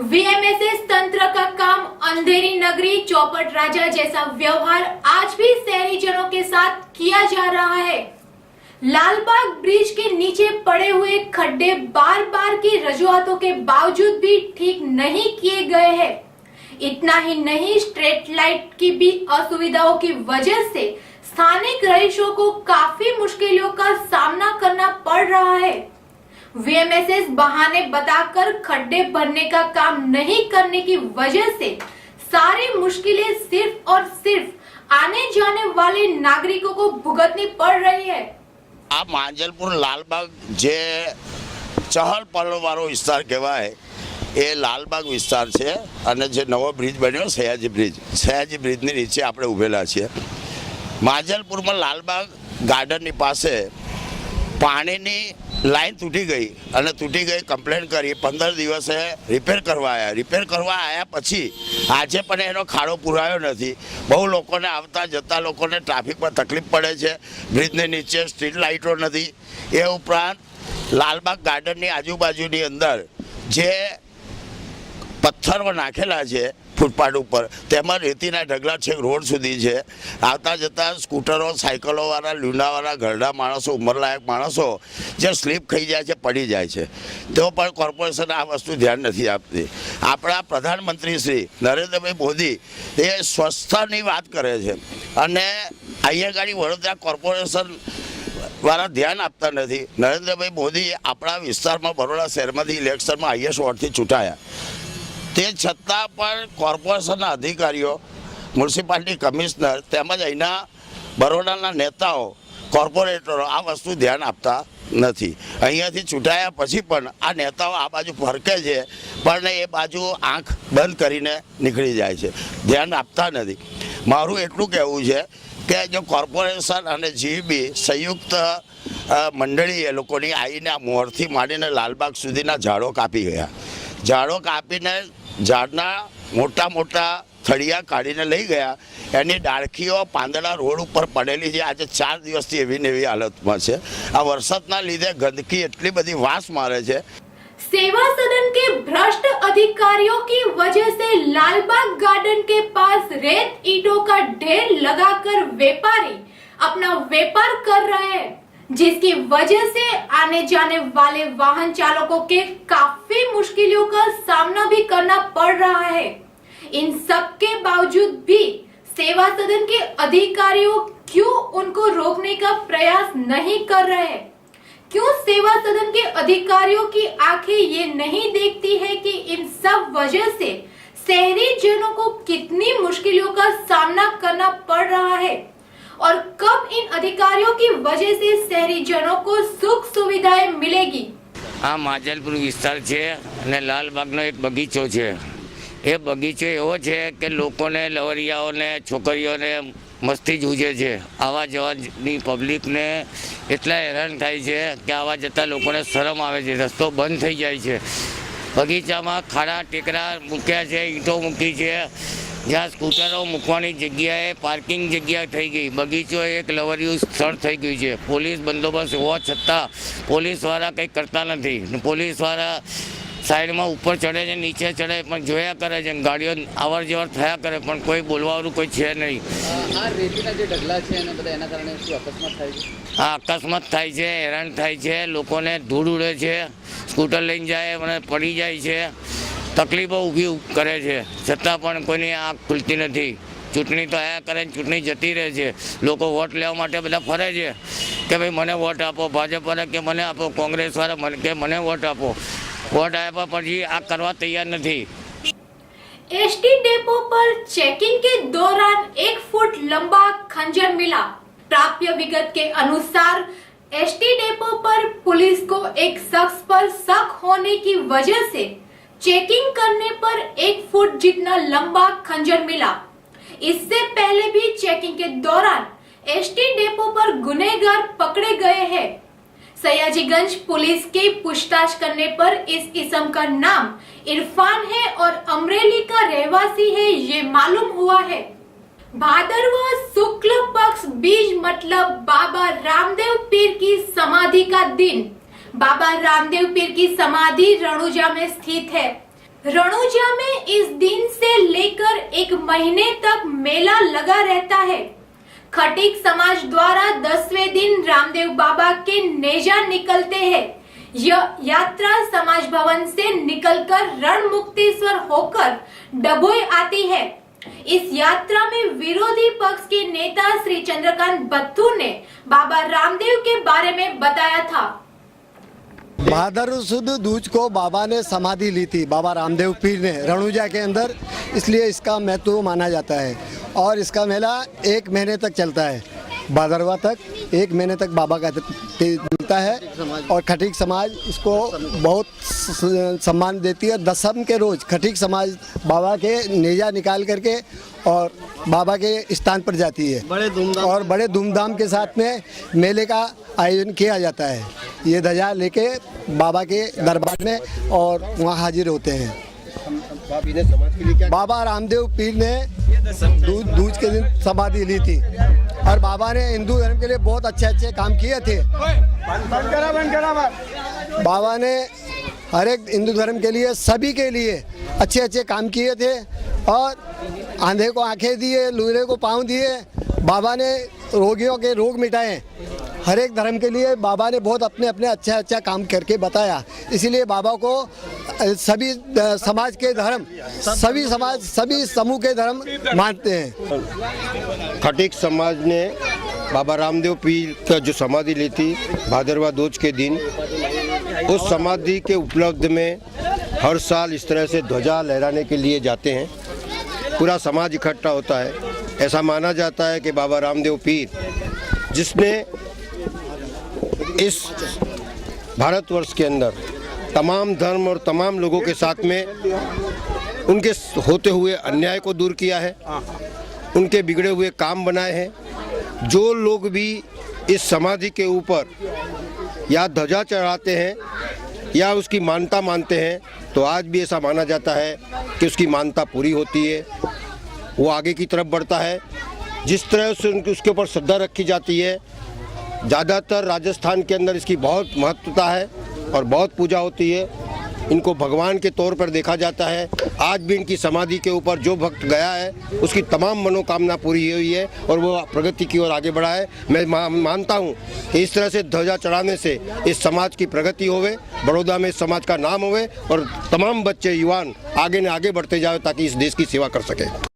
वीएमएसएस तंत्र का काम अंधेरी नगरी चौपट राजा जैसा व्यवहार आज भी शहरीजनों के साथ किया जा रहा है। लालबाग ब्रिज के नीचे पड़े हुए खड्डे बार बार की रजूआतों के बावजूद भी ठीक नहीं किए गए हैं। इतना ही नहीं, स्ट्रीट लाइट की भी असुविधाओं की वजह से स्थानिक रहीशों को काफी मुश्किलों का सामना करना पड़ रहा है। वीएमएसएस बहाने बताकर खड्डे भरने का काम नहीं करने की वजह से सारी मुश्किलें सिर्फ और सिर्फ आने जाने वाले नागरिकों को भुगतनी पड़ रही है। आ માંજલપુર લાલબાગ જે ચહલ પહલ વાળો વિસ્તાર કહેવાય એ લાલબાગ વિસ્તાર છે અને જે નવો બ્રિજ બન્યો સયાજી બ્રિજની નીચે આપણે ઊભેલા છીએ। માંજલપુરમાં લાલબાગ ગાર્ડનની પાસે પાણીની લાઈન તૂટી ગઈ અને તૂટી ગઈ કમ્પ્લેન કરી 15 દિવસે રિપેર કરવા આવ્યા પછી આજે પણ એનો ખાડો પૂરાયો નથી। બહુ લોકોને આવતા જતા લોકોને ટ્રાફિકમાં તકલીફ પડે છે। બ્રિજની નીચે સ્ટ્રીટ લાઇટો નથી। એ ઉપરાંત લાલબાગ ગાર્ડનની આજુબાજુની અંદર જે પથ્થરો નાખેલા છે ફૂટપાથ ઉપર તેમાં રેતીના ઢગલા છે રોડ સુધી છે। આવતા જતા સ્કૂટરો સાયકલોવાળા લૂંડાવાળા ઘરડા માણસો ઉંમરલાયક માણસો જે સ્લીપ ખાઈ જાય છે પડી જાય છે તો પણ કોર્પોરેશન આ વસ્તુ ધ્યાન નથી આપતી। આપણા પ્રધાનમંત્રી શ્રી નરેન્દ્રભાઈ મોદી એ સ્વચ્છતાની વાત કરે છે અને અહીંયા ગાડી વડોદરા કોર્પોરેશન વાળા ध्यान આપતા નથી। નરેન્દ્રભાઈ મોદી આપણા વિસ્તારમાં બરોડા શહેરમાંથી ઇલેક્શનમાં હાઈએસ્ટ વોટથી ચૂંટાયા તે છતાં પણ કોર્પોરેશનના અધિકારીઓ મ્યુનિસિપાલિટી કમિશનર તેમજ અહીંના બરોડાના નેતાઓ કોર્પોરેટરો આ વસ્તુ ધ્યાન આપતા નથી। અહીંયાથી ચૂંટાયા પછી પણ આ નેતાઓ આ બાજુ ફરકે છે પણ એ બાજુ આંખ બંધ કરીને નીકળી જાય છે, ધ્યાન આપતા નથી। મારું એટલું કહેવું છે કે જો કોર્પોરેશન અને જીબી સંયુક્ત મંડળી એ લોકોની આવીને આ મોરથી માંડીને લાલબાગ સુધીના ઝાડો કાપી ગયા। ઝાડો કાપીને ઝાડના મોટા મોટા થળિયા કાઢીને લઈ ગયા। એની ડાળખીઓ પાંદડા રોડ ઉપર પડેલી છે। આજે 4 દિવસથી એવી ને એવી હાલતમાં છે। આ વરસાદના લીધે ગંદકી એટલી બધી વાસ મારે છે। सेवा सदन के भ्रष्ट अधिकारियों की वजह से लालबाग गार्डन के पास रेत ईंटों का ढेर लगाकर व्यापारी अपना व्यापार कर रहे हैं, जिसकी वजह से आने जाने वाले वाहन चालकों के काफी मुश्किलों का सामना भी करना पड़ रहा है। इन सब के बावजूद भी सेवा सदन के अधिकारियों क्यों उनको रोकने का प्रयास नहीं कर रहे हैं? क्यों सेवा सदन के अधिकारियों की आंखें ये नहीं देखती है कि इन सब वजह से शहरी जनों को कितनी मुश्किलों का सामना करना पड़ रहा है और कब इन अधिकारियों की वजह से शहरी जनों को सुख सुविधाएं मिलेगी? आ માંજલપુર વિસ્તાર છે અને લાલબાગનો એક બગીચો છે। એ બગીચો એવો છે કે લોકોને લવરિયાઓને છોકરીઓને મસ્તી જૂજે છે। આવા જવાની પબ્લિકને એટલા હેરાન થાય છે કે આવા જતા લોકોને શરમ આવે છે, રસ્તો બંધ થઈ જાય છે। બગીચામાં ખાડા ટેકરા મૂક્યા છે, ઈંટો મૂકી છે, જ્યાં સ્કૂટરો મૂકવાની જગ્યાએ પાર્કિંગ જગ્યા થઈ ગઈ। બગીચો એક લવરિયું સ્થળ થઈ ગયું છે। પોલીસ બંદોબસ્ત હોવા છતાં પોલીસવાળા કંઈ કરતા નથી। પોલીસવાળા સાઈડમાં ઉપર ચડે છે, નીચે ચડે પણ જોયા કરે છે, ગાડીઓ અવર જવર થયા કરે પણ કોઈ બોલવાવાળું કોઈ છે નહીં। આ રેતીના જે ઢગલા છે અને બધા એના કારણે શું અકસ્માત થાય છે? આ અકસ્માત થાય છે, હેરાન થાય છે, લોકોને ધૂળ ઉડે છે, સ્કૂટર લઈને જાય અને પડી જાય છે, તકલીફો ઊભી કરે છે, છતાં પણ કોઈની આંખ ખુલતી નથી। ચૂંટણી તો આયા કરે, ચૂંટણી જતી રહે છે। લોકો વોટ લેવા માટે બધા ફરે છે કે ભાઈ મને વોટ આપો, ભાજપવાળા કે મને આપો, કોંગ્રેસવાળા કે મને વોટ આપો। वोट आया પછી આ કરવા તૈયાર નથી। एसटी डेपो पर चेकिंग के दौरान 1 फुट लंबा खंजर मिला। प्राप्त विगत के अनुसार एसटी डेपो पर पुलिस को एक शख्स पर शक होने की वजह से चेकिंग करने पर 1 फुट जितना लंबा खंजर मिला। इससे पहले भी चेकिंग के दौरान एसटी डेपो पर गुनहगार पकड़े गए हैं। सयाजीगंज पुलिस की पूछताछ करने पर इस इसम का नाम इरफान है और अमरेली का रहवासी है, ये मालूम हुआ है। भादरवा शुक्ल पक्ष बीज मतलब बाबा रामदेव पीर की समाधि का दिन। बाबा रामदेव पीर की समाधि रणुजा में स्थित है। रणुजा में इस दिन से लेकर एक महीने तक मेला लगा रहता है। खटीक समाज द्वारा 10वें दिन रामदेव बाबा के नेजा निकलते हैं। यह यात्रा समाज भवन से निकलकर रणमुक्तेश्वर होकर डभोई आती है। इस यात्रा में विरोधी पक्ष के नेता श्री चंद्रकांत बत्तू ने बाबा रामदेव के बारे में बताया था। भादर सुद दूज को बाबा ने समाधि ली थी, बाबा रामदेव पीर ने रणुजा के अंदर, इसलिए इसका महत्व माना जाता है। और इसका मेला 1 महीने तक चलता है, भादरवा तक 1 महीने तक बाबा का मिलता है। और खटीक समाज इसको बहुत सम्मान देती है। दसम के रोज खटीक समाज बाबा के नेजा निकाल करके और बाबा के स्थान पर जाती है और बड़े धूमधाम के साथ में मेले का आयोजन किया जाता है। ये ध्वजा लेके बाबा के दरबार में और वहाँ हाजिर होते हैं। बाबा रामदेव पीर ने दूज के दिन समाधि ली थी और बाबा ने हिंदू धर्म के लिए बहुत अच्छे काम किए थे। बाबा ने हर एक हिंदू धर्म के लिए, सभी के लिए अच्छे काम किए थे और आंधे को आंखें दिए, लूले को पाँव दिए। बाबा ने रोगियों के रोग मिटाए। हर एक धर्म के लिए बाबा ने बहुत अपने अच्छा काम करके बताया। इसीलिए बाबा को सभी समाज के धर्म, सभी समूह के धर्म मानते हैं। खटीक समाज ने बाबा रामदेव पीर का जो समाधि ली थी भादरवा दूज के दिन, उस समाधि के उपलब्ध में हर साल इस तरह से ध्वजा लहराने के लिए जाते हैं। पूरा समाज इकट्ठा होता है। ऐसा माना जाता है कि बाबा रामदेव पीर, जिसने इस भारतवर्ष के अंदर तमाम धर्म और तमाम लोगों के साथ में उनके होते हुए अन्याय को दूर किया है, उनके बिगड़े हुए काम बनाए हैं। जो लोग भी इस समाधि के ऊपर या ध्वजा चढ़ाते हैं या उसकी मान्यता मानते हैं, तो आज भी ऐसा माना जाता है कि उसकी मान्यता पूरी होती है, वो आगे की तरफ बढ़ता है। जिस तरह से उसके ऊपर श्रद्धा रखी जाती है, ज़्यादातर राजस्थान के अंदर इसकी बहुत महत्वता है और बहुत पूजा होती है। इनको भगवान के तौर पर देखा जाता है। आज भी इनकी समाधि के ऊपर जो भक्त गया है उसकी तमाम मनोकामना पूरी हुई है और वो प्रगति की ओर आगे बढ़ा है। मैं मानता हूँ कि इस तरह से ध्वजा चढ़ाने से इस समाज की प्रगति होवे, बड़ौदा में इस समाज का नाम होवे और तमाम बच्चे युवान आगे न आगे बढ़ते जाए ताकि इस देश की सेवा कर सके।